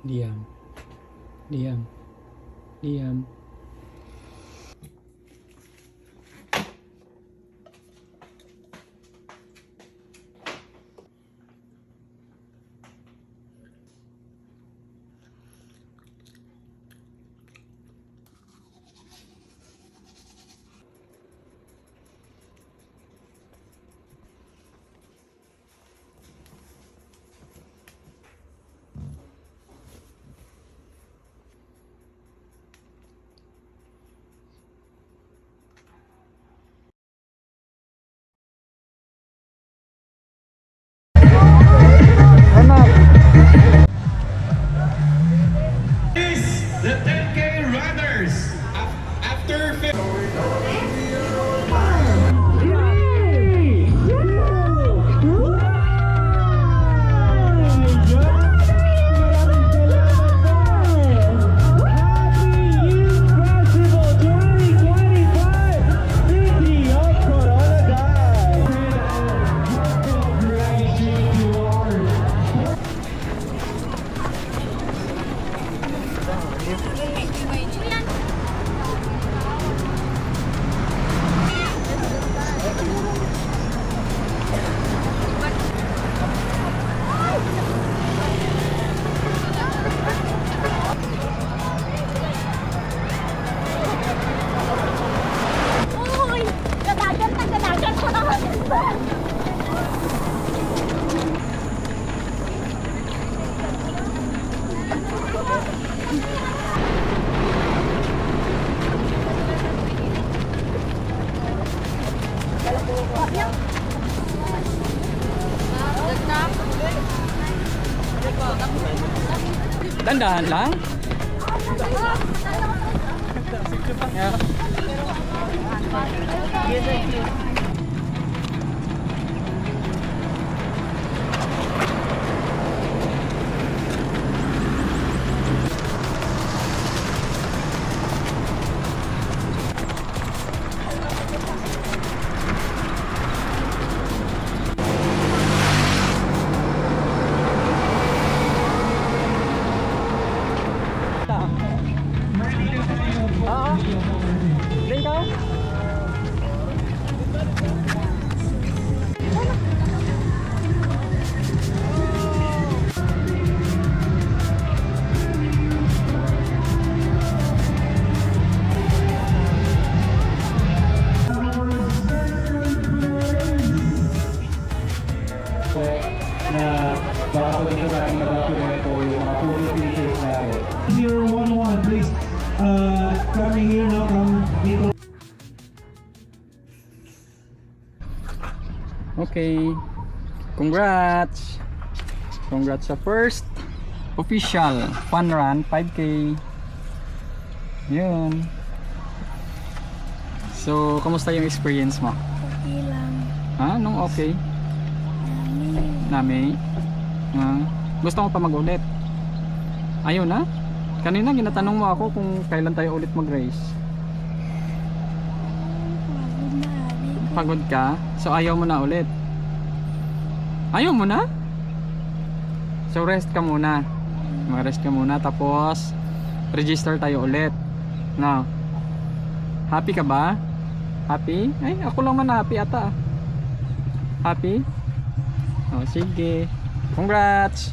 Diam. Diam. Diam. The 10K runners after 50. Uy! Kadagan ko naman. Dandahan lang. Yeah. Na baka po dito natin mag-document po yung mga photo pictures natin. 011, please. Coming here now from dito. Okay. Congrats. Congrats sa first official fun run 5K. Yun. So, kamusta yung experience mo? Okay lang. Ha? Nung okay? Nami? Gusto mo pa mag-ulit? Ayaw na? Kanina ginatanong mo ako kung kailan tayo ulit mag-race. Pagod ka? So ayaw mo na ulit? Ayaw mo na? So rest ka muna. Mag-rest ka muna tapos register tayo ulit. No? Happy ka ba? Happy? Ay, ako lang man happy ata. Happy? Oh, sige. Congrats!